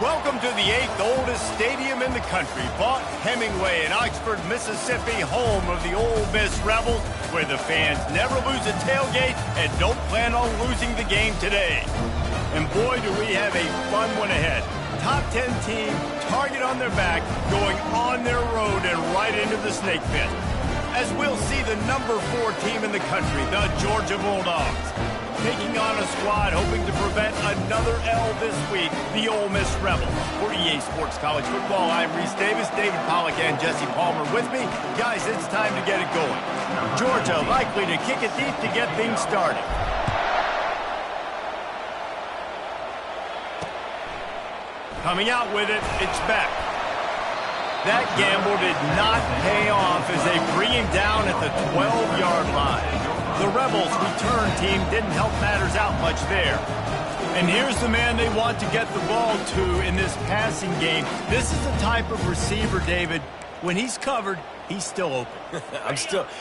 Welcome to the 8th oldest stadium in the country, Vaught Hemingway in Oxford, Mississippi, home of the Ole Miss Rebels, where the fans never lose a tailgate and don't plan on losing the game today. And boy, do we have a fun one ahead. Top 10 team, target on their back, going on their road and right into the snake pit. As we'll see the number 4 team in the country, the Georgia Bulldogs, taking on a squad hoping to prevent another L this week, the Ole Miss Rebels. For EA Sports College Football, I'm Reese Davis, David Pollack, and Jesse Palmer with me. Guys, it's time to get it going. Georgia likely to kick it deep to get things started. Coming out with it, it's Beck. That gamble did not pay off as they bring him down at the 12-yard line. The Rebels' return team didn't help matters out much there. And here's the man they want to get the ball to in this passing game. This is the type of receiver, David, when he's covered, he's still open.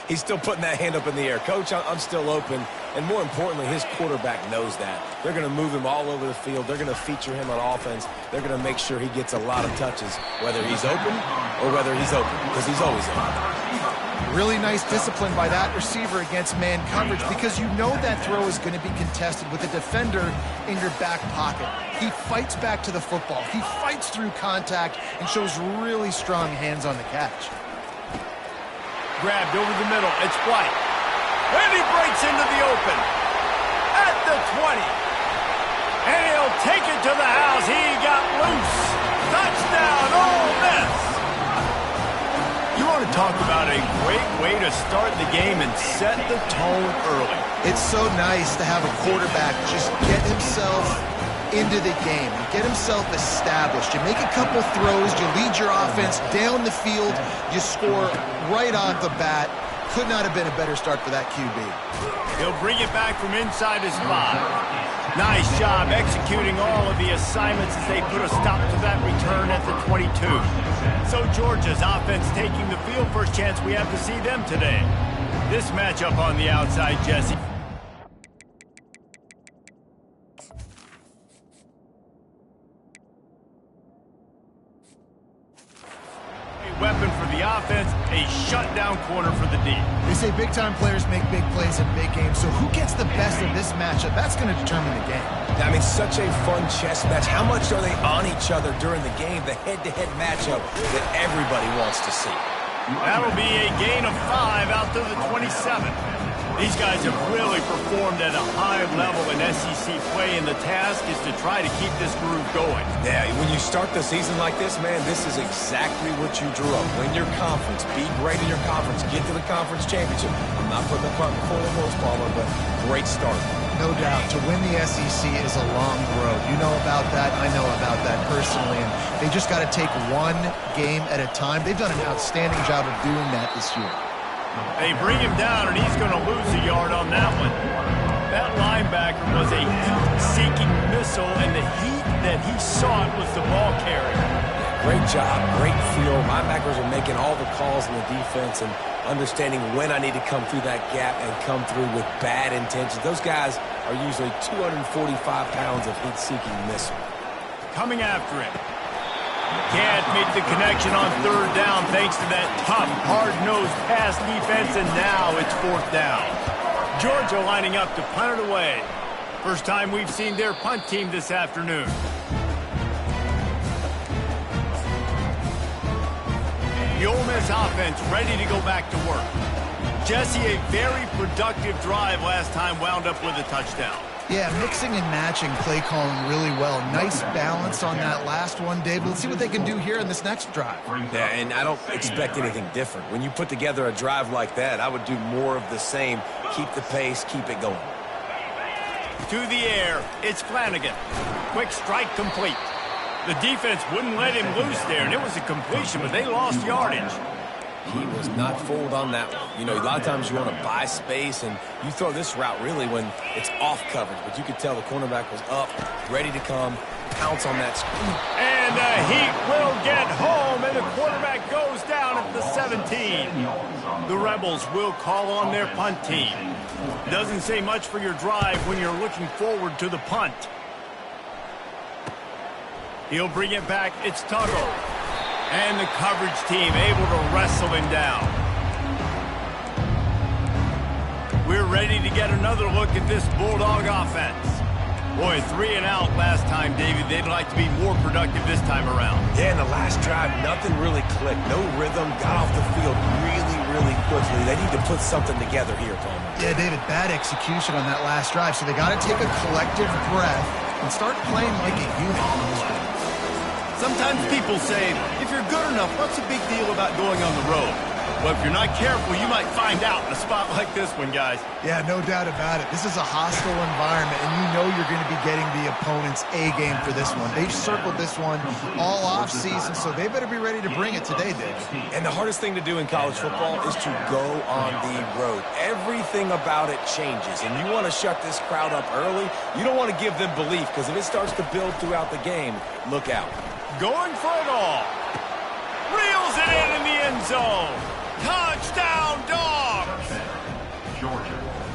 He's still putting that hand up in the air. Coach, I'm still open. And more importantly, his quarterback knows that. They're going to move him all over the field. They're going to feature him on offense. They're going to make sure he gets a lot of touches, whether he's open or whether he's open, because he's always open. Really nice discipline by that receiver against man coverage, because you know that throw is going to be contested with a defender in your back pocket. He fights back to the football. He fights through contact and shows really strong hands on the catch. Grabbed over the middle. It's White. And he breaks into the open. At the 20. And he'll take it to the house. He got loose. Touchdown, Ole Miss. You want to talk about a great way to start the game and set the tone early. It's so nice to have a quarterback just get himself into the game, get himself established. You make a couple throws, you lead your offense down the field, you score right off the bat. Could not have been a better start for that QB. He'll bring it back from inside his 5. Nice job executing all of the assignments as they put a stop to that return at the 22. So Georgia's offense taking the field. First chance we have to see them today. This matchup on the outside, Jesse. Weapon for the offense, a shutdown corner for the D. They say big-time players make big plays in big games, so who gets the best of this matchup? That's going to determine the game. I mean, such a fun chess match. How much are they on each other during the game? The head-to-head matchup that everybody wants to see. That'll be a gain of 5 out to the 27. These guys have really performed at a high level in SEC play, and the task is to try to keep this groove going. Yeah, when you start the season like this, man, this is exactly what you drew up. Win your conference, be great in your conference, get to the conference championship. I'm not putting the cart before the horse, Palmer, but great start. No doubt. To win the SEC is a long road. You know about that. I know about that personally. And they just got to take one game at a time. They've done an outstanding job of doing that this year. They bring him down, and he's going to lose a yard on that one. That linebacker was a heat-seeking missile, and the heat that he sought was the ball carrier. Great job, great feel. Linebackers are making all the calls in the defense and understanding when I need to come through that gap and come through with bad intentions. Those guys are usually 245 pounds of heat-seeking missile. Coming after him. Can't make the connection on 3rd down thanks to that tough, hard-nosed pass defense, and now it's 4th down. Georgia lining up to punt it away. First time we've seen their punt team this afternoon. The Ole Miss offense ready to go back to work. Jesse, a very productive drive last time, wound up with a touchdown. Yeah, mixing and matching play calling really well. Nice balance on that last one, Dave. Let's see what they can do here in this next drive. Yeah, and I don't expect anything different. When you put together a drive like that, I would do more of the same. Keep the pace, keep it going. To the air, it's Flanagan. Quick strike complete. The defense wouldn't let him loose there, and it was a completion, but they lost yardage. He was not fooled on that one. You know, a lot of times you want to buy space, and you throw this route really when it's off coverage. But you could tell the cornerback was up, ready to come, pounce on that screen. And the Heat will get home, and the quarterback goes down at the 17. The Rebels will call on their punt team. Doesn't say much for your drive when you're looking forward to the punt. He'll bring it back. It's Tuggle. And the coverage team able to wrestle him down. We're ready to get another look at this Bulldog offense. Boy, 3 and out last time, David. They'd like to be more productive this time around. Yeah, in the last drive, nothing really clicked. No rhythm, got off the field really quickly. They need to put something together here, Palmer. Yeah, David, bad execution on that last drive, so they got to take a collective breath and start playing like a unit. Sometimes people say, if you're good enough, what's the big deal about going on the road? Well, if you're not careful, you might find out in a spot like this one, guys. Yeah, no doubt about it. This is a hostile environment, and you know you're going to be getting the opponent's A-game for this one. They've circled this one all off-season, so they better be ready to bring it today, Dave. And the hardest thing to do in college football is to go on the road. Everything about it changes, and you want to shut this crowd up early. You don't want to give them belief, because if it starts to build throughout the game, look out. Going for it all. Reels it in the end zone. Touchdown, Dogs!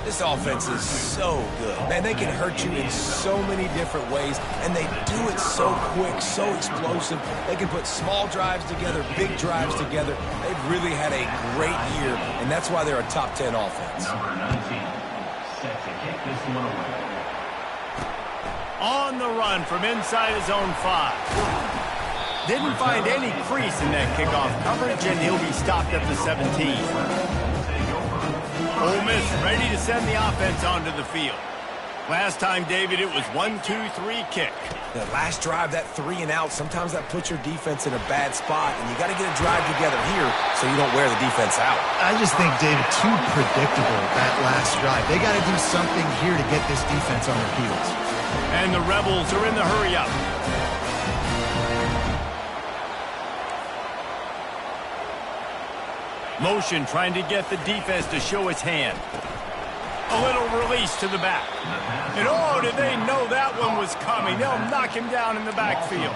This offense is so good. Man, they can hurt you in so many different ways, and they do it so quick, so explosive. They can put small drives together, big drives together. They've really had a great year, and that's why they're a top 10 offense. Number 19, set to kick this one away. On the run from inside his own 5. Didn't find any crease in that kickoff coverage, and he'll be stopped at the 17. Ole Miss ready to send the offense onto the field. Last time, David, it was 1-2-3 kick. The last drive, that 3 and out, sometimes that puts your defense in a bad spot, and you got to get a drive together here so you don't wear the defense out. I just think, David, too predictable that last drive. They got to do something here to get this defense on their heels. And the Rebels are in the hurry-up. Motion trying to get the defense to show its hand. A little release to the back. And oh, did they know that one was coming. They'll knock him down in the backfield.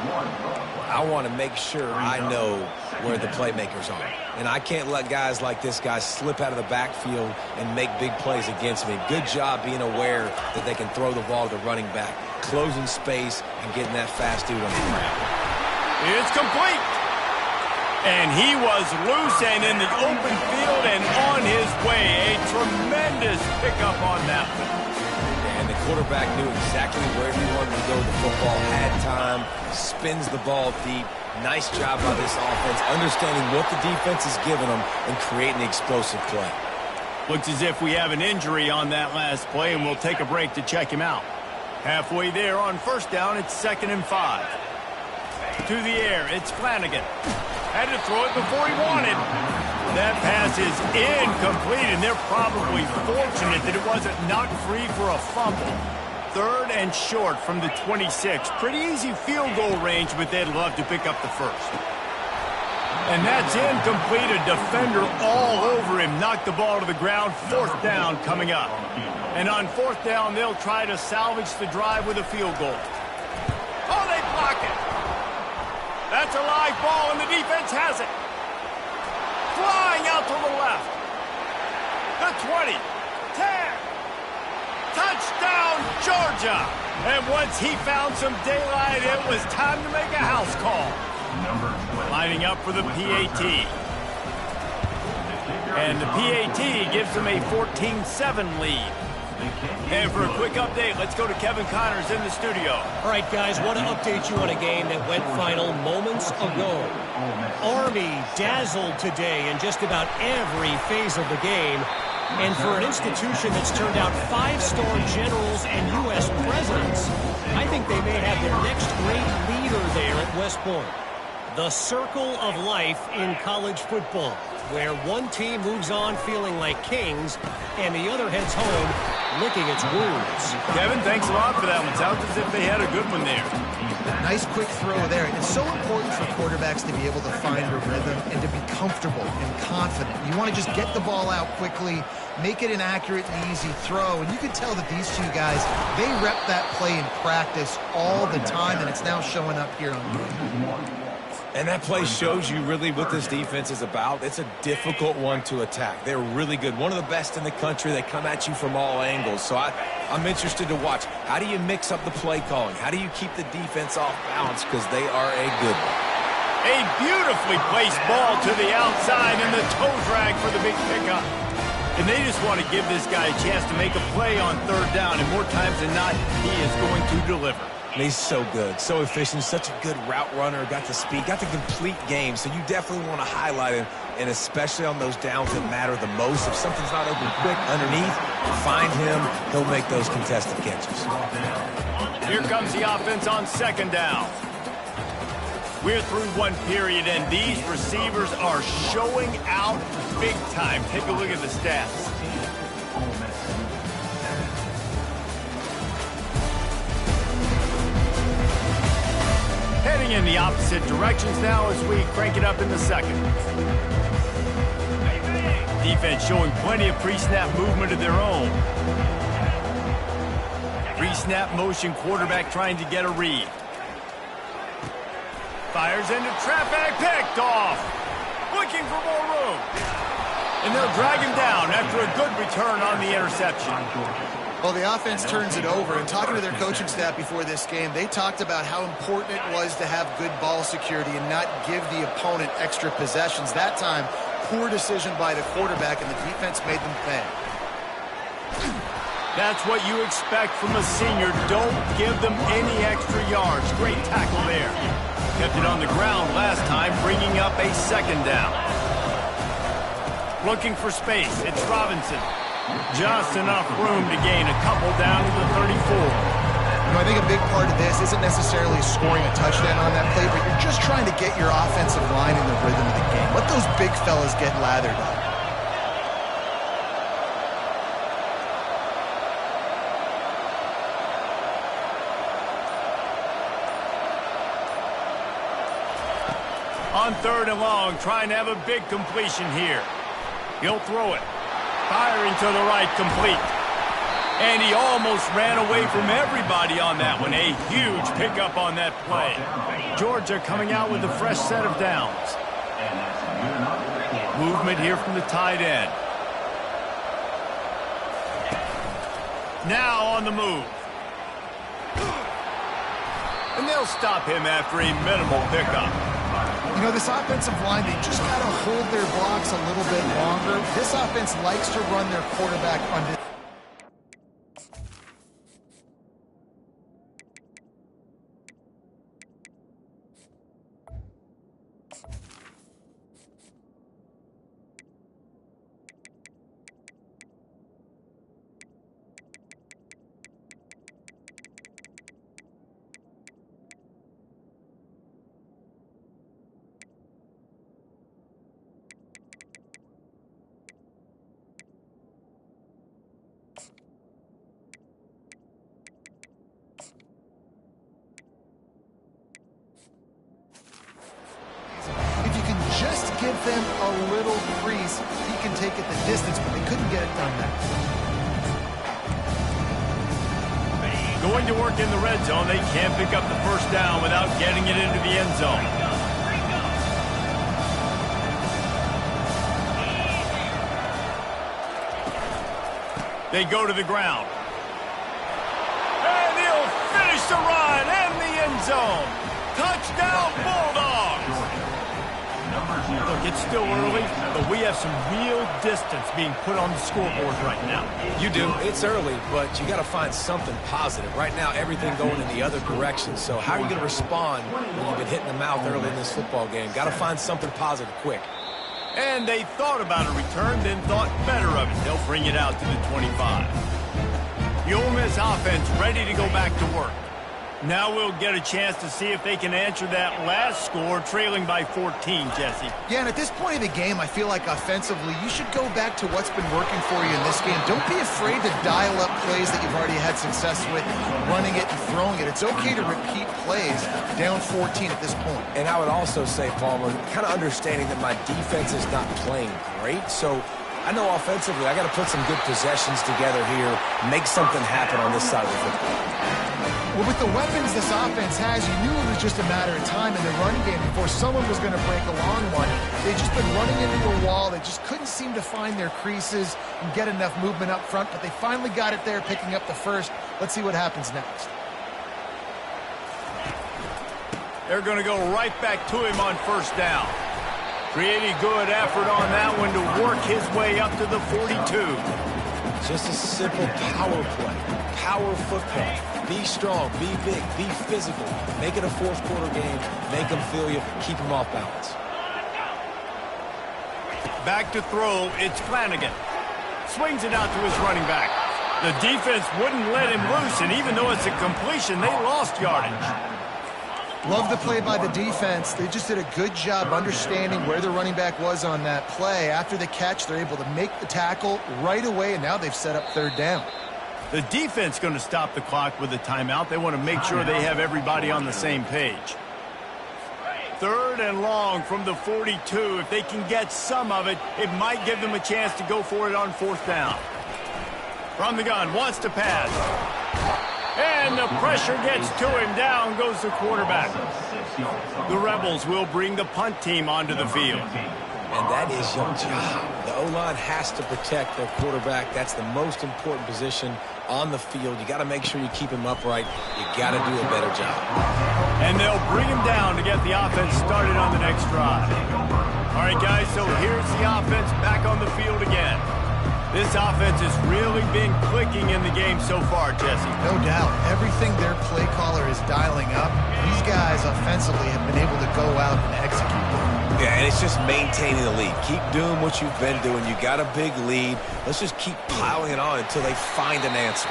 I want to make sure I know where the playmakers are. And I can't let guys like this guy slip out of the backfield and make big plays against me. Good job being aware that they can throw the ball to the running back, closing space, and getting that fast dude on the ground. It's complete. And he was loose and in the open field and on his way. A tremendous pickup on that one. And the quarterback knew exactly where he wanted to go with the football, had time, spins the ball deep. Nice job by this offense, understanding what the defense is giving them and creating the explosive play. Looks as if we have an injury on that last play, and we'll take a break to check him out. Halfway there on first down, it's 2nd and 5. To the air, it's Flanagan. Had to throw it before he wanted. That pass is incomplete, and they're probably fortunate that it wasn't knocked free for a fumble. 3rd and short from the 26. Pretty easy field goal range, but they'd love to pick up the first. And that's incomplete. A defender all over him. Knocked the ball to the ground. 4th down coming up. And on 4th down, they'll try to salvage the drive with a field goal. Oh, they block it. That's a live ball, and the defense has it. Flying out to the left. The 20. 10. Touchdown, Georgia. And once he found some daylight, it was time to make a house call. Lining up for the PAT. And the PAT gives them a 14-7 lead. And for a quick update, let's go to Kevin Connors in the studio. All right, guys, want to update you on a game that went final moments ago. Army dazzled today in just about every phase of the game. And for an institution that's turned out 5-star generals and U.S. presidents, I think they may have their next great leader there at West Point. The circle of life in college football, where one team moves on feeling like kings and the other heads home licking its wounds. Kevin, thanks a lot for that one. Sounds as if they had a good one there. Nice quick throw there. It's so important for quarterbacks to be able to find a rhythm and to be comfortable and confident. You want to just get the ball out quickly, make it an accurate and easy throw. And you can tell that these two guys, they rep that play in practice all the time, and it's now showing up here on the game. And that play shows you really what this defense is about. It's a difficult one to attack. They're really good. One of the best in the country. They come at you from all angles. So I'm interested to watch. How do you mix up the play calling? How do you keep the defense off balance? Because they are a good one. A beautifully placed ball to the outside and the toe drag for the big pickup. And they just want to give this guy a chance to make a play on third down. And more times than not, he is going to deliver. And he's so good, so efficient, such a good route runner, got the speed, got the complete game. So you definitely want to highlight him, and especially on those downs that matter the most. If something's not open quick underneath, find him. He'll make those contested catches. Here comes the offense on second down. We're through one period, and these receivers are showing out big time. Take a look at the stats. Heading in the opposite directions now as we crank it up in the second. Defense showing plenty of pre-snap movement of their own. Pre-snap motion, quarterback trying to get a read. Fires into traffic, picked off. Looking for more room. And they'll drag him down after a good return on the interception. Well, the offense turns it over, and talking to their coaching staff before this game, they talked about how important it was to have good ball security and not give the opponent extra possessions. That time, poor decision by the quarterback, and the defense made them pay. That's what you expect from a senior. Don't give them any extra yards. Great tackle there. Kept it on the ground last time, bringing up a second down. Looking for space. It's Robinson. Just enough room to gain a couple down to the 34. You know, I think a big part of this isn't necessarily scoring a touchdown on that play, but you're just trying to get your offensive line in the rhythm of the game. Let those big fellas get lathered up. On third and long, trying to have a big completion here. He'll throw it. Firing to the right, complete. And he almost ran away from everybody on that one. A huge pickup on that play. Georgia coming out with a fresh set of downs. Movement here from the tight end. Now on the move. And they'll stop him after a minimal pickup. You know, this offensive line, they just got to hold their blocks a little bit longer. This offense likes to run their quarterback under. Give them a little crease. He can take it the distance, but they couldn't get it done there. Going to work in the red zone. They can't pick up the first down without getting it into the end zone. They go to the ground. And he'll finish the run in the end zone. Touchdown, Bulldogs! Look, it's still early, but we have some real distance being put on the scoreboard right now. You do. It's early, but you got to find something positive. Right now, everything going in the other direction. So how are you going to respond when you've been hitting the mouth early in this football game? Got to find something positive quick. And they thought about a return, then thought better of it. They'll bring it out to the 25. The Ole Miss offense ready to go back to work. Now we'll get a chance to see if they can answer that last score, trailing by 14, Jesse. Yeah, and at this point of the game, I feel like offensively, you should go back to what's been working for you in this game. Don't be afraid to dial up plays that you've already had success with, running it and throwing it. It's okay to repeat plays down 14 at this point. And I would also say, Palmer, kind of understanding that my defense is not playing great, so I know offensively I got to put some good possessions together here, make something happen on this side of the football. Well, with the weapons this offense has, you knew it was just a matter of time in the running game before someone was going to break a long one. They've just been running into a wall. They just couldn't seem to find their creases and get enough movement up front, but they finally got it there, picking up the first. Let's see what happens next. They're going to go right back to him on first down. Pretty good effort on that one to work his way up to the 42. Just a simple power play. Power football. Be strong, be big, be physical. Make it a fourth quarter game. Make them feel you. Keep them off balance. Back to throw, it's Flanagan. Swings it out to his running back. The defense wouldn't let him loose, and even though it's a completion, they lost yardage. Love the play by the defense. They just did a good job understanding where the running back was on that play. After the catch, they're able to make the tackle right away, and now they've set up third down. The defense going to stop the clock with a timeout. They want to make sure they have everybody on the same page. Third and long from the 42. If they can get some of it, it might give them a chance to go for it on fourth down. From the gun, wants to pass. And the pressure gets to him. Down goes the quarterback. The Rebels will bring the punt team onto the field. And that is your job. The O-line has to protect their quarterback. That's the most important position on the field. You got to make sure you keep him upright. You got to do a better job. And they'll bring him down to get the offense started on the next drive. All right, guys, so here's the offense back on the field again. This offense has really been clicking in the game so far, Jesse. No doubt. Everything their play caller is dialing up, these guys offensively have been able to go out and execute them. Yeah, and it's just maintaining the lead. Keep doing what you've been doing. You got a big lead. Let's just keep piling it on until they find an answer.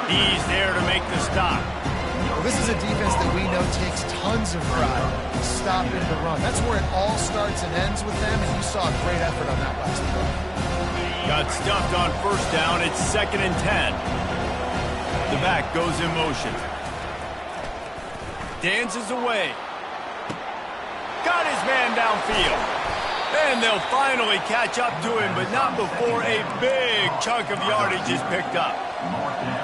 He's there to make the stop. Well, this is a defense that we know takes tons of pride stopping the run. That's where it all starts and ends with them, and you saw a great effort on that last play. Got stuffed on first down. It's 2nd and 10. The back goes in motion. Dances away. Got his man downfield. And they'll finally catch up to him, but not before a big chunk of yardage is picked up.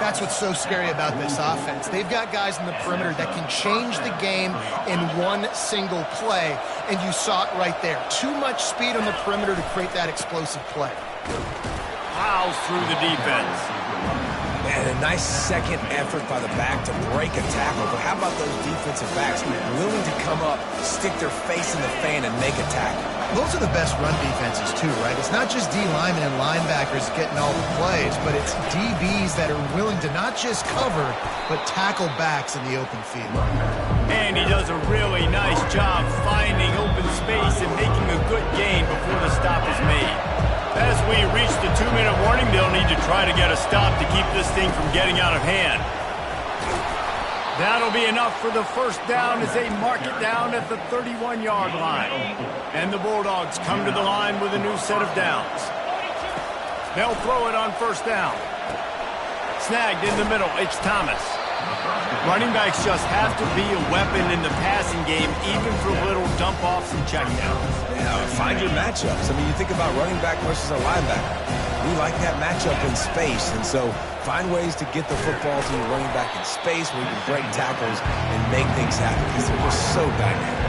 That's what's so scary about this offense. They've got guys in the perimeter that can change the game in one single play, and you saw it right there. Too much speed on the perimeter to create that explosive play. Plows through the defense. And a nice second effort by the back to break a tackle. But how about those defensive backs willing to come up, stick their face in the fan, and make a tackle? Those are the best run defenses, too, right? It's not just D linemen and linebackers getting all the plays, but it's DBs that are willing to not just cover, but tackle backs in the open field. And he does a really nice job finding open space and making a good gain before the stop is made. As we reach the 2-minute warning, they'll need to try to get a stop to keep this thing from getting out of hand. That'll be enough for the first down as they mark it down at the 31-yard line. And the Bulldogs come to the line with a new set of downs. They'll throw it on first down. Snagged in the middle, it's Thomas. Running backs just have to be a weapon in the passing game, even for little dump-offs and checkdowns. Yeah, find your matchups. I mean, you think about running back versus a linebacker. We like that matchup in space, and so find ways to get the football to your running back in space where you can break tackles and make things happen because they're just so dynamic.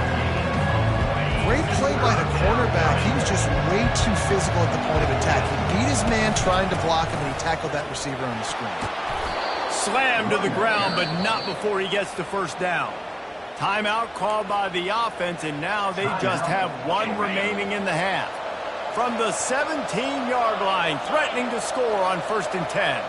Great play by the cornerback. He was just way too physical at the point of attack. He beat his man trying to block him, and he tackled that receiver on the screen. Slammed to the ground, but not before he gets the first down. Timeout called by the offense, and now they just have one remaining in the half. From the 17-yard line, threatening to score on 1st and 10.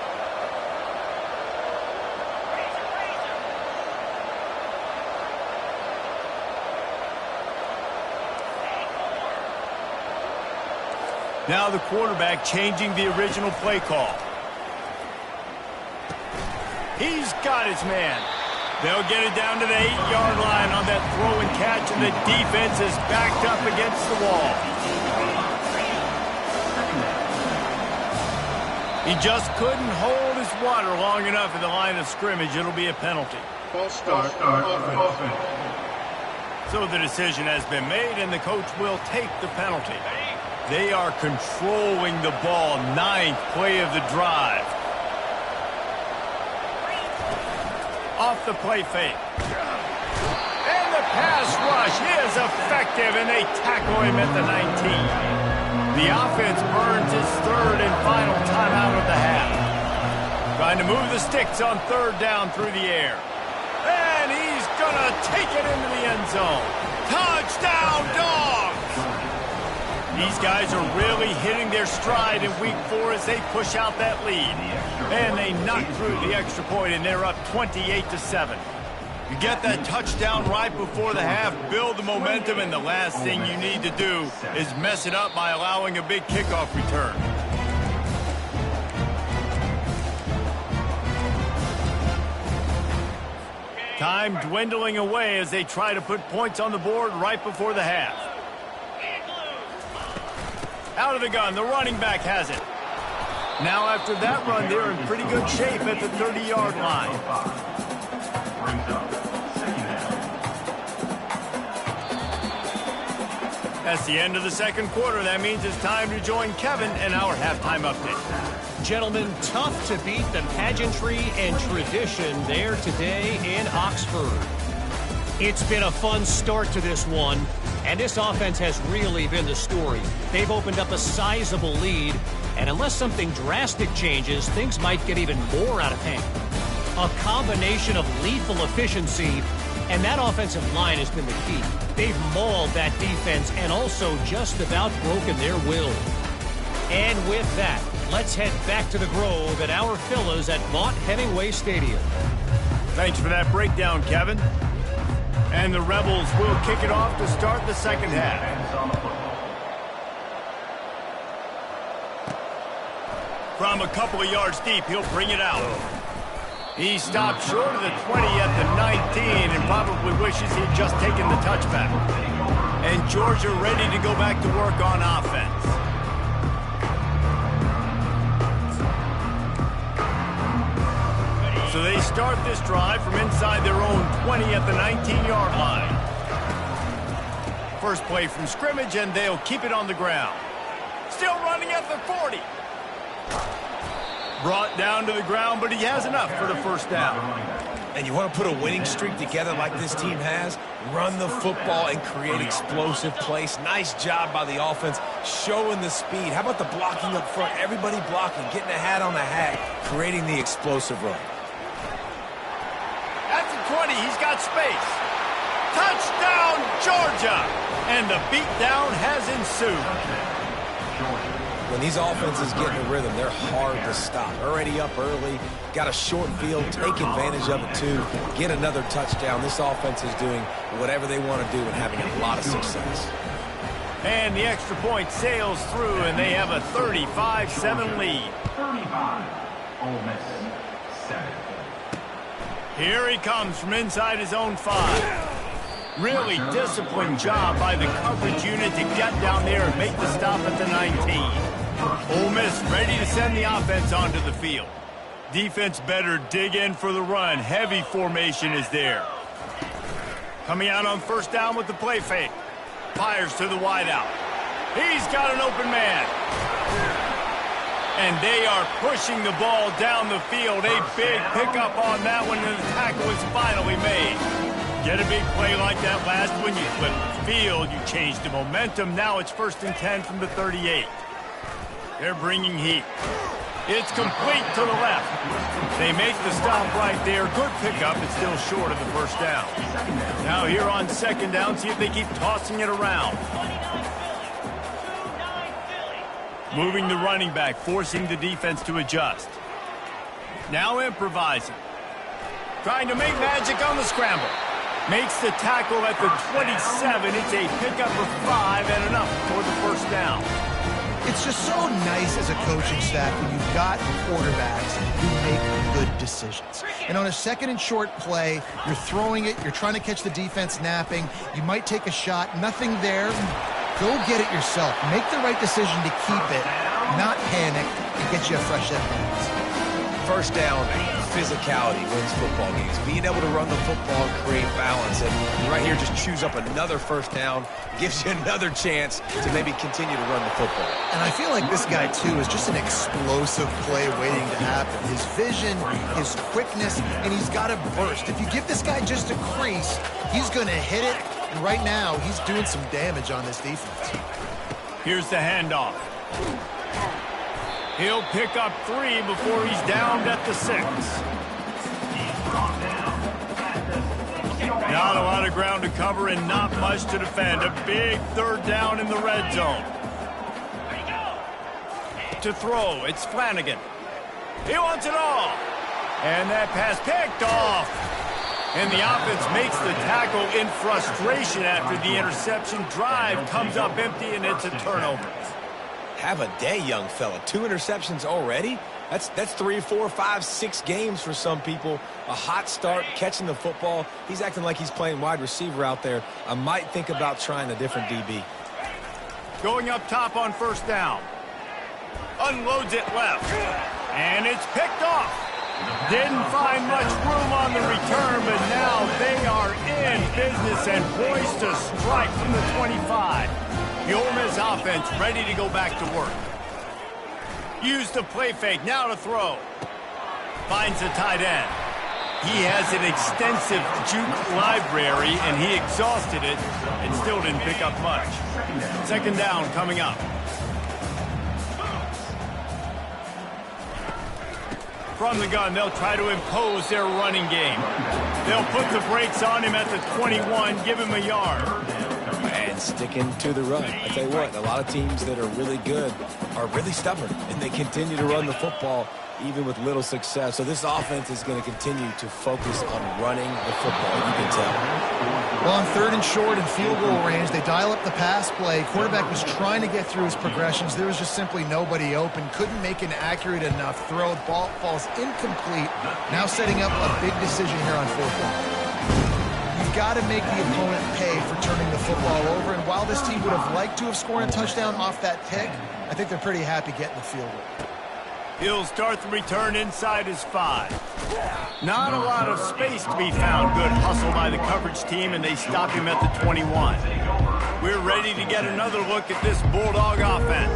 Now the quarterback changing the original play call. He's got his man. They'll get it down to the 8-yard line on that throw and catch, and the defense is backed up against the wall. He just couldn't hold his water long enough at the line of scrimmage. It'll be a penalty. False start offense. So the decision has been made, and the coach will take the penalty. They are controlling the ball. 9th play of the drive. Off the play fake. And the pass rush is effective, and they tackle him at the 19. The offense burns its third and final timeout of the half. Trying to move the sticks on third down through the air. And he's going to take it into the end zone. Touchdown, Dogs! These guys are really hitting their stride in week 4 as they push out that lead. And they knock through the extra point, and they're up 28-7. You get that touchdown right before the half, build the momentum, and the last thing you need to do is mess it up by allowing a big kickoff return. Time dwindling away as they try to put points on the board right before the half. Out of the gun, the running back has it. Now after that run, they're in pretty good shape at the 30-yard line. That's the end of the second quarter. That means it's time to join Kevin and our halftime update. Gentlemen, tough to beat the pageantry and tradition there today in Oxford. It's been a fun start to this one, and this offense has really been the story. They've opened up a sizable lead, and unless something drastic changes, things might get even more out of hand. A combination of lethal efficiency, and that offensive line has been the key. They've mauled that defense and also just about broken their will. And with that, let's head back to the Grove at our Fellas at Vaught-Hemingway Stadium. Thanks for that breakdown, Kevin. And the Rebels will kick it off to start the second half. From a couple of yards deep, he'll bring it out. He stopped short of the 20 at the 19 and probably wishes he'd just taken the touchback. And Georgia ready to go back to work on offense. So they start this drive from inside their own 20 at the 19-yard line. First play from scrimmage, and they'll keep it on the ground. Still running at the 40. Brought down to the ground, but he has enough for the first down. And you want to put a winning streak together like this team has? Run the football and create explosive plays. Nice job by the offense, showing the speed. How about the blocking up front? Everybody blocking, getting a hat on a hat, creating the explosive run. At the 20, he's got space. Touchdown, Georgia! And the beatdown has ensued. When these offenses get in a rhythm, they're hard to stop. Already up early, got a short field, take advantage of it too, get another touchdown. This offense is doing whatever they want to do and having a lot of success. And the extra point sails through, and they have a 35-7 lead. 35, Ole Miss, 7. Here he comes from inside his own 5. Really disciplined job by the coverage unit to get down there and make the stop at the 19. Ole Miss ready to send the offense onto the field. Defense better dig in for the run. Heavy formation is there. Coming out on first down with the play fake. Fires to the wideout. He's got an open man. And they are pushing the ball down the field. A big pickup on that one, and the tackle is finally made. Get a big play like that last one, you flip the field, you change the momentum. Now it's 1st and 10 from the 38. They're bringing heat. It's complete to the left. They make the stop right there. Good pickup. It's still short of the first down. Now here on second down, see if they keep tossing it around. Moving the running back, forcing the defense to adjust. Now improvising. Trying to make magic on the scramble. Makes the tackle at the 27. It's a pickup of 5 and enough for the first down. It's just so nice as a coaching staff when you've got quarterbacks who make good decisions. And on a second and short play, you're throwing it, you're trying to catch the defense napping, you might take a shot, nothing there. Go get it yourself. Make the right decision to keep it, not panic, and get you a fresh set of hands. first down, physicality wins football games. Being able to run the football and create balance. And right here, just choose up another first down, gives you another chance to maybe continue to run the football. And I feel like this guy, too, is just an explosive play waiting to happen. His vision, his quickness, and he's got a burst. If you give this guy just a crease, he's going to hit it. And right now, he's doing some damage on this defense. Here's the handoff. He'll pick up 3 before he's downed at the 6. Not a lot of ground to cover and not much to defend. A big third down in the red zone. To throw, it's Flanagan. He wants it all. And that pass picked off. And the offense makes the tackle in frustration after the interception. Drive comes up empty, and it's a turnover. Have a day, young fella. 2 interceptions already? That's 3, 4, 5, 6 games for some people. A hot start, catching the football. He's acting like he's playing wide receiver out there. I might think about trying a different DB. Going up top on first down. Unloads it left. And it's picked off. Didn't find much room on the return, but now they are in business and poised to strike from the 25. The Ole Miss offense ready to go back to work. Use the play fake, now to throw. Finds the tight end. He has an extensive juke library, and he exhausted it and still didn't pick up much. Second down coming up. From the gun, they'll try to impose their running game. They'll put the brakes on him at the 21, give him a yard. And sticking to the run. I tell you what, a lot of teams that are really good are really stubborn, and they continue to run the football even with little success. So this offense is going to continue to focus on running the football, you can tell. Well, on 3rd and short and field goal range, they dial up the pass play. Quarterback was trying to get through his progressions. There was just simply nobody open. Couldn't make an accurate enough throw. The ball falls incomplete. Now setting up a big decision here on 4th down. You've got to make the opponent pay for turning the football over. And while this team would have liked to have scored a touchdown off that pick, I think they're pretty happy getting the field goal. He'll start the return inside his 5. Not a lot of space to be found. Good hustle by the coverage team, and they stop him at the 21. We're ready to get another look at this Bulldog offense.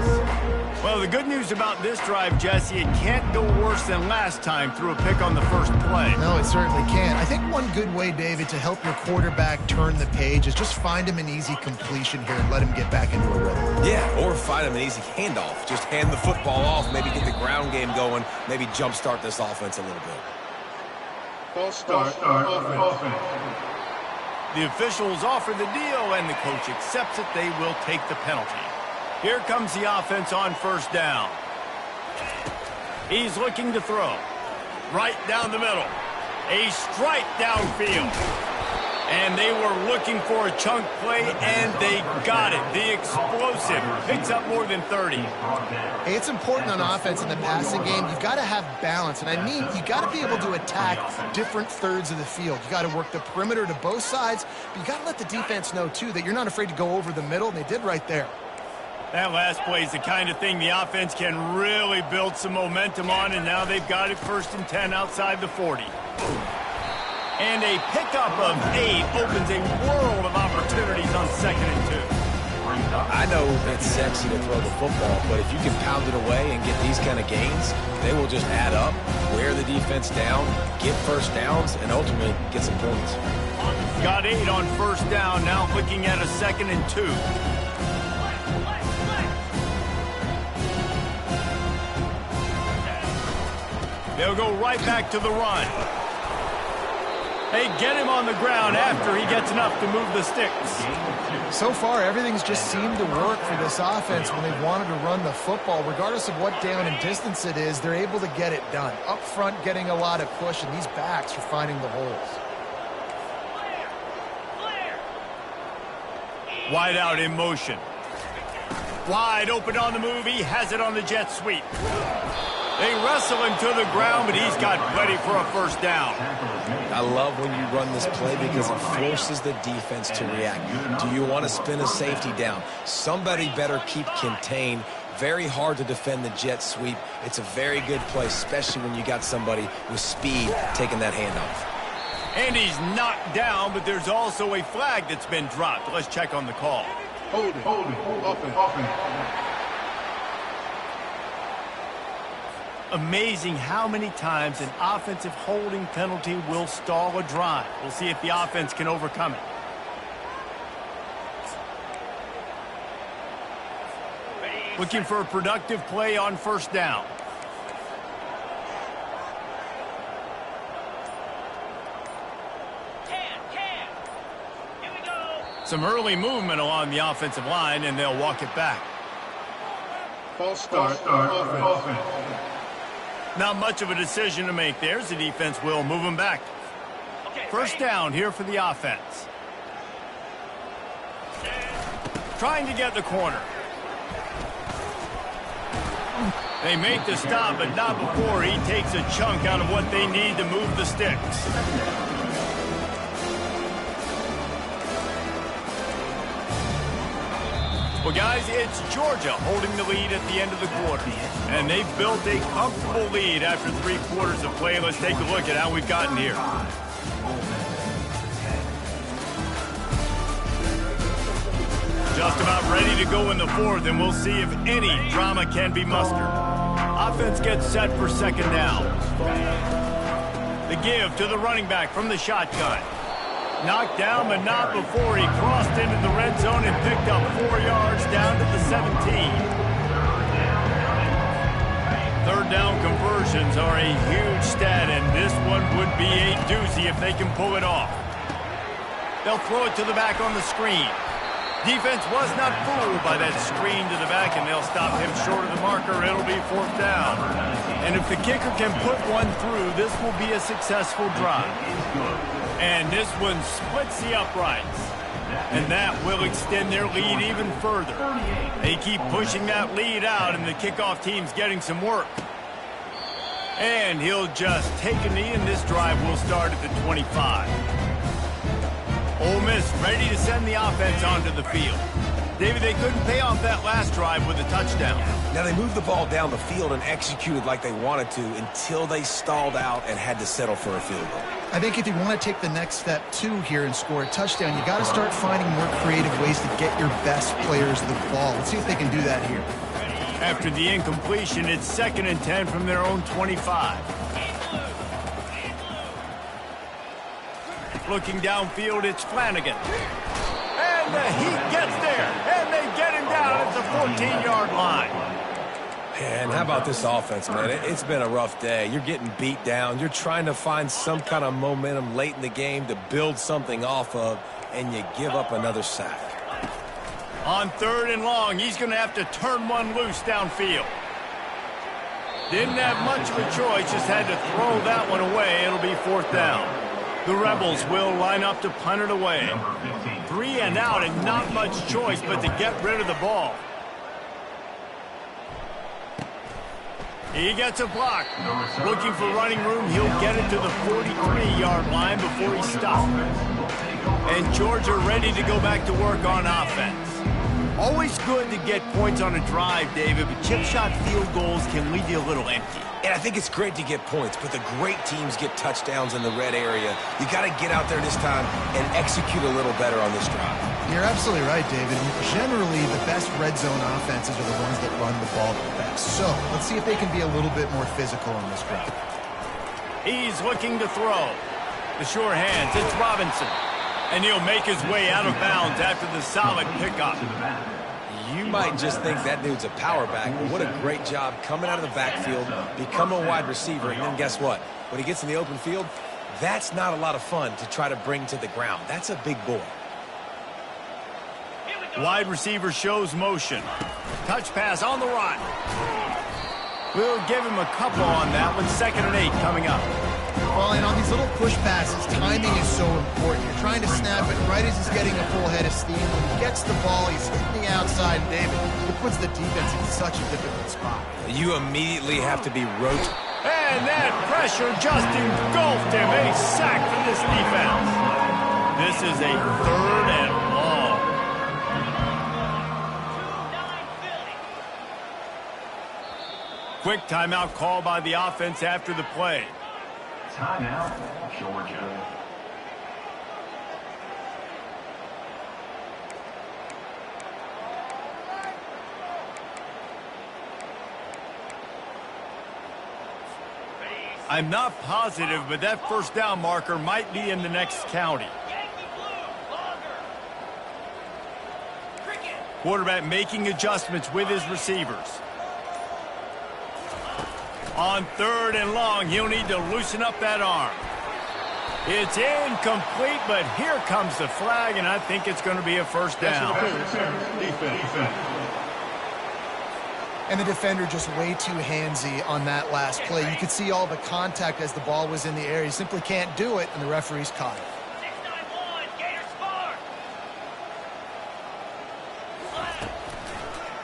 Well, the good news about this drive, Jesse, it can't go worse than last time through a pick on the first play. No, it certainly can't. I think one good way, David, to help your quarterback turn the page is just find him an easy completion here and let him get back into a rhythm. Yeah, or find him an easy handoff. Just hand the football off, maybe get the ground game going, maybe jumpstart this offense a little bit. False start offense. The officials offer the deal, and the coach accepts it. They will take the penalty. Here comes the offense on first down. He's looking to throw. Right down the middle. A strike downfield. And they were looking for a chunk play, and they got it. The explosive picks up more than 30. Hey, it's important on offense in the passing game. You've got to have balance. And I mean, you got to be able to attack different thirds of the field. You got to work the perimeter to both sides, but you got to let the defense know, too, that you're not afraid to go over the middle, and they did right there. That last play is the kind of thing the offense can really build some momentum on, and now they've got it 1st and 10 outside the 40. And a pickup of 8 opens a world of opportunities on 2nd and 2. I know it's sexy to throw the football, but if you can pound it away and get these kind of gains, they will just add up, wear the defense down, get first downs, and ultimately get some points. Got 8 on first down, now looking at a 2nd and 2. They'll go right back to the run. They get him on the ground after he gets enough to move the sticks. So far, everything's just seemed to work for this offense when they've wanted to run the football. Regardless of what down and distance it is, they're able to get it done. Up front, getting a lot of push, and these backs are finding the holes. Wide out in motion. Wide open on the move. He has it on the jet sweep. They wrestle him to the ground, but he's got plenty for a first down. I love when you run this play because it forces the defense to react. Do you want to spin a safety down? Somebody better keep contained. very hard to defend the jet sweep. It's a very good play, especially when you got somebody with speed taking that handoff. And he's knocked down, but there's also a flag that's been dropped. Let's check on the call. Holding, offense. Amazing how many times an offensive holding penalty will stall a drive. We'll see if the offense can overcome it. Looking for a productive play on first down. Here we go. Some early movement along the offensive line, and they'll walk it back. False start, offense. Not much of a decision to make there, as the defense will move them back. First down here for the offense. Trying to get the corner. They make the stop, but not before he takes a chunk out of what they need to move the sticks. Well, guys, it's Georgia holding the lead at the end of the quarter. And they've built a comfortable lead after 3 quarters of play. Let's take a look at how we've gotten here. Just about ready to go in the 4th, and we'll see if any drama can be mustered. Offense gets set for second down. The give to the running back from the shotgun. Knocked down, but not before he crossed into the red zone and picked up 4 yards down to the 17. Third down conversions are a huge stat, and this one would be a doozy if they can pull it off. They'll throw it to the back on the screen. Defense was not fooled by that screen to the back, and they'll stop him short of the marker. It'll be 4th down. And if the kicker can put one through, this will be a successful drive. And this one splits the uprights. And that will extend their lead even further. They keep pushing that lead out, and the kickoff team's getting some work. And he'll just take a knee, and this drive will start at the 25. Ole Miss ready to send the offense onto the field. David, they couldn't pay off that last drive with a touchdown. Now, they moved the ball down the field and executed like they wanted to until they stalled out and had to settle for a field goal. I think if you want to take the next step, too, here and score a touchdown, you got to start finding more creative ways to get your best players the ball. Let's see if they can do that here. After the incompletion, it's 2nd and 10 from their own 25. Looking downfield, it's Flanagan. And he gets there, and they get him down at the 14-yard line. And how about this offense, man? It's been a rough day. You're getting beat down. You're trying to find some kind of momentum late in the game to build something off of, and you give up another sack. On 3rd and long, he's going to have to turn one loose downfield. Didn't have much of a choice, just had to throw that one away. It'll be 4th down. The Rebels will line up to punt it away. 3 and out, and not much choice but to get rid of the ball. He gets a block. Looking for running room, he'll get it to the 43-yard line before he stops. And Georgia ready to go back to work on offense. Always good to get points on a drive, David, but chip shot field goals can leave you a little empty. And I think it's great to get points, but the great teams get touchdowns in the red area. You got to get out there this time and execute a little better on this drive. You're absolutely right, David. Generally, the best red zone offenses are the ones that run the ball the best. So let's see if they can be a little bit more physical on this drive. He's looking to throw. The sure hands, it's Robinson. And he'll make his way out of bounds after the solid pickup. You might just think that dude's a power back, but what a great job coming out of the backfield, become a wide receiver, and then guess what? When he gets in the open field, that's not a lot of fun to try to bring to the ground. That's a big boy. Wide receiver shows motion. Touch pass on the run. We'll give him a couple on that one. 2nd and 8 coming up. Well, and on these little push passes, timing is so important. You're trying to snap it right as he's getting a full head of steam. When he gets the ball, he's hitting the outside, David. It puts the defense in such a difficult spot. You immediately have to be rotated. And that pressure just engulfed him. A sack for this defense. This is a 3rd and long. Quick timeout call by the offense after the play. Timeout, Georgia. I'm not positive, but that first down marker might be in the next county. Quarterback making adjustments with his receivers. On 3rd and long, he'll need to loosen up that arm. It's incomplete, but here comes the flag, and I think it's going to be a first down. Defense. And the defender just way too handsy on that last play. You could see all the contact as the ball was in the air. He simply can't do it, and the referee's caught it.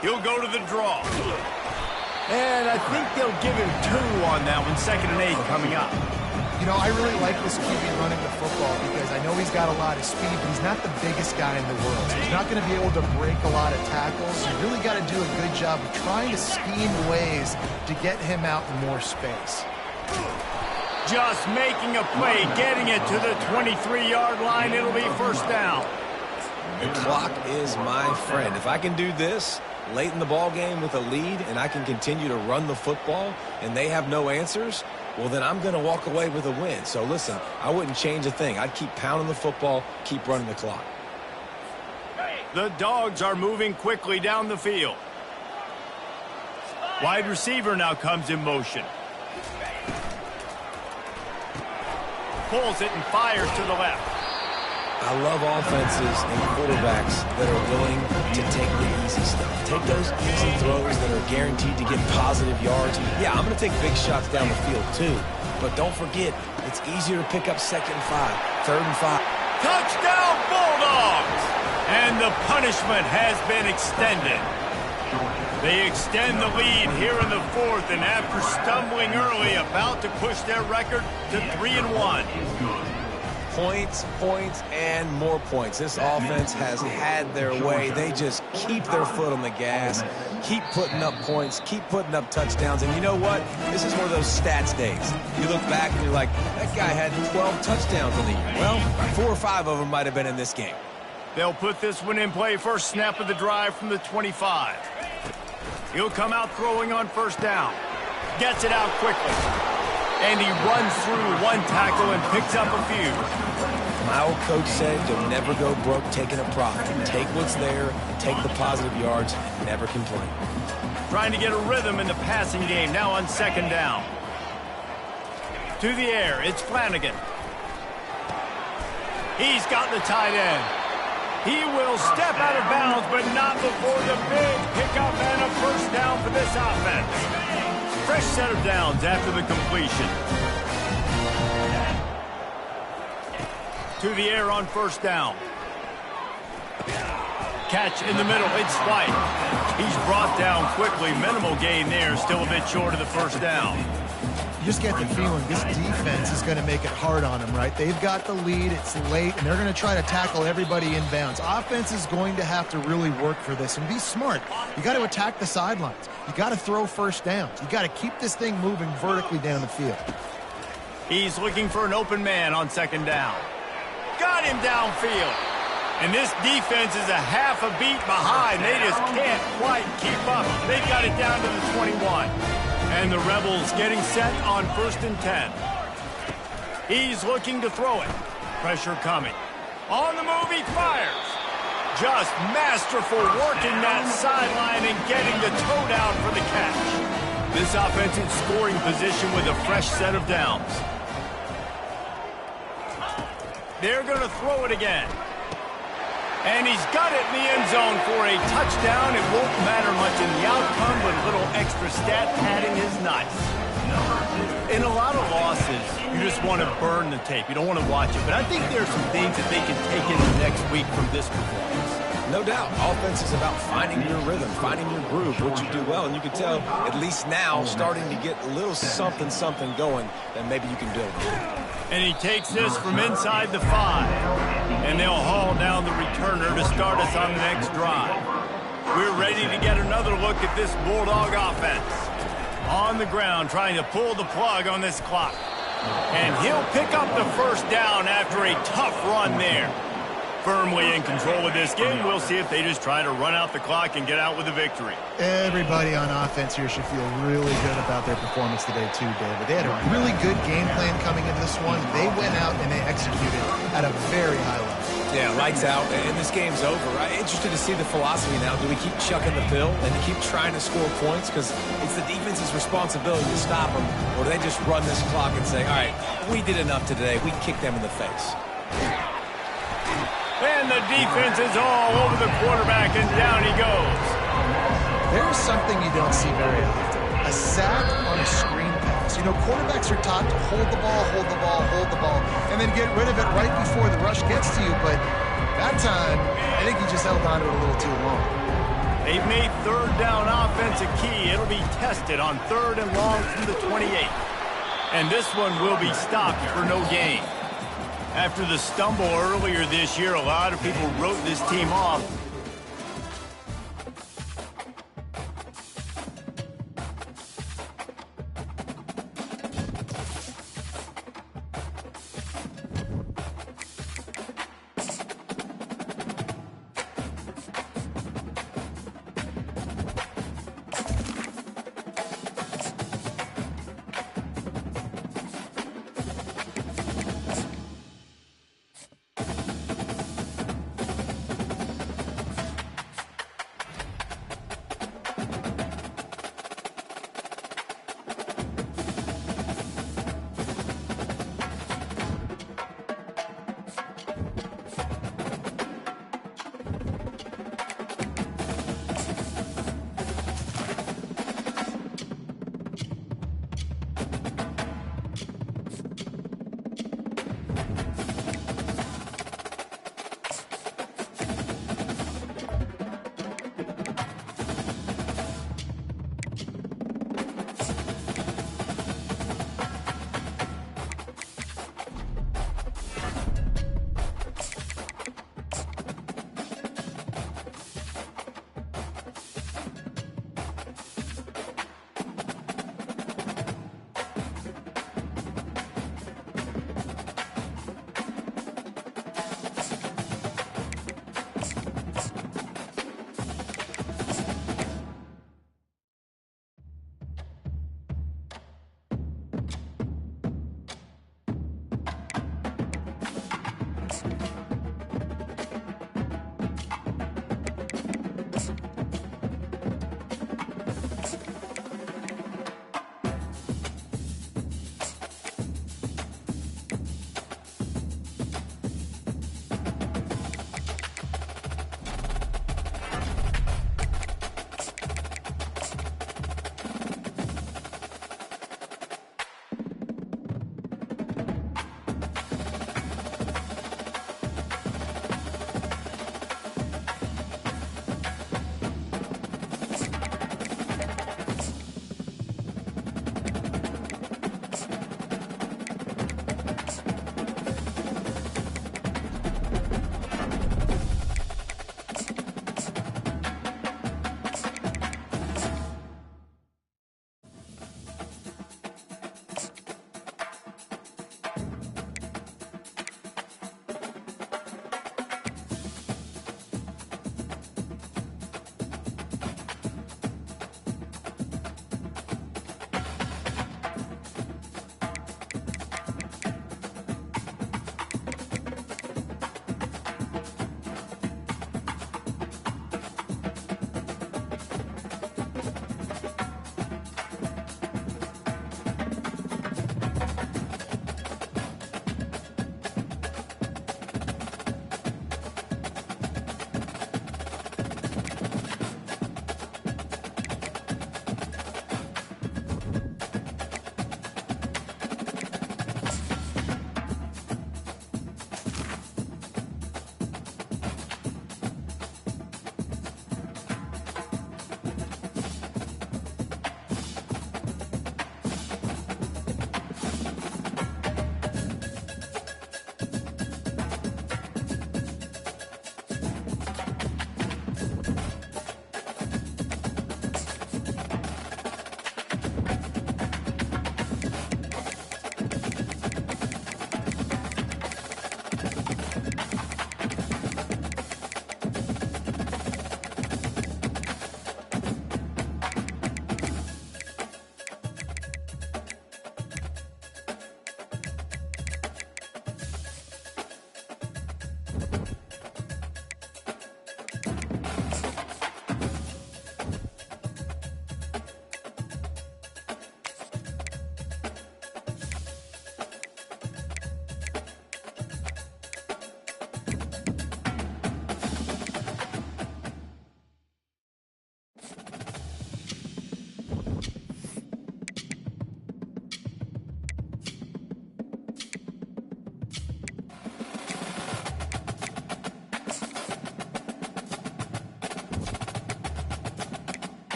He'll go to the draw. And I think they'll give him 2 on that one. 2nd and 8 coming up. You know, I really like this QB running the football because I know he's got a lot of speed, but he's not the biggest guy in the world. So he's not going to be able to break a lot of tackles. You really got to do a good job of trying to scheme ways to get him out in more space. Just making a play, getting it to the 23-yard line. It'll be first down. The clock is my friend. If I can do this late in the ball game with a lead and I can continue to run the football and they have no answers, well, then I'm going to walk away with a win. So, listen, I wouldn't change a thing. I'd keep pounding the football, keep running the clock. The Dogs are moving quickly down the field. Wide receiver now comes in motion. Pulls it and fires to the left. I love offenses and quarterbacks that are willing to take the easy stuff. Take those easy throws that are guaranteed to get positive yards. Yeah, I'm going to take big shots down the field too. But don't forget, it's easier to pick up 2nd and 5, 3rd and 5. Touchdown Bulldogs! And the punishment has been extended. They extend the lead here in the 4th, and after stumbling early, about to push their record to 3-1. Points, and more points. This offense has had their way. They just keep their foot on the gas, keep putting up points, keep putting up touchdowns. And you know what? This is one of those stats days. You look back and you're like, that guy had 12 touchdowns on the year. Well, 4 or 5 of them might have been in this game. They'll put this one in play. First snap of the drive from the 25. He'll come out throwing on first down. Gets it out quickly. And he runs through 1 tackle and picks up a few. My old coach said you'll never go broke taking a profit. Take what's there, take the positive yards, never complain. Trying to get a rhythm in the passing game now on 2nd down. To the air, it's Flanagan. He's got the tight end. He will step out of bounds, but not before the big pickup and a first down for this offense. Fresh set of downs after the completion. To the air on first down. Catch in the middle. It's White. He's brought down quickly. Minimal gain there. Still a bit short of the first down. You just get the feeling this defense is going to make it hard on them, right? They've got the lead, it's late, and they're going to try to tackle everybody inbounds. Offense is going to have to really work for this and be smart. You got to attack the sidelines. You got to throw first downs. You got to keep this thing moving vertically down the field. He's looking for an open man on 2nd down. Got him downfield. And this defense is a half a beat behind. They just can't quite keep up. They've got it down to the 21. And the Rebels getting set on 1st and 10. He's looking to throw it. Pressure coming. On the move, he fires. Just masterful working that sideline and getting the toe down for the catch. This offense in scoring position with a fresh set of downs. They're going to throw it again. And he's got it in the end zone for a touchdown. It won't matter much in the outcome, but a little extra stat padding is nice. In a lot of losses, you just want to burn the tape. You don't want to watch it. But I think there are some things that they can take into next week from this performance. No doubt. Offense is about finding your rhythm, finding your groove, what you do well. And you can tell, at least now, starting to get a little something going that maybe you can build on. And he takes this from inside the 5. And they'll haul down the returner to start us on the next drive. We're ready to get another look at this Bulldog offense. On the ground, trying to pull the plug on this clock. And he'll pick up the first down after a tough run there. Firmly in control of this game. We'll see if they just try to run out the clock and get out with a victory. Everybody on offense here should feel really good about their performance today too, David. They had a really good game plan coming into this one. They went out and they executed at a very high level. Yeah, lights out, and this game's over. I'm interested to see the philosophy now. Do we keep chucking the pill and keep trying to score points because it's the defense's responsibility to stop them, or do they just run this clock and say, all right, we did enough today. We kicked them in the face. And the defense is all over the quarterback, and down he goes. There's something you don't see very often. A sack on a screen pass. You know, quarterbacks are taught to hold the ball, hold the ball, hold the ball, and then get rid of it right before the rush gets to you. But that time, I think he just held on to it a little too long. They've made third down offense a key. It'll be tested on 3rd and long from the 28. And this one will be stopped for no gain. After the stumble earlier this year, a lot of people wrote this team off.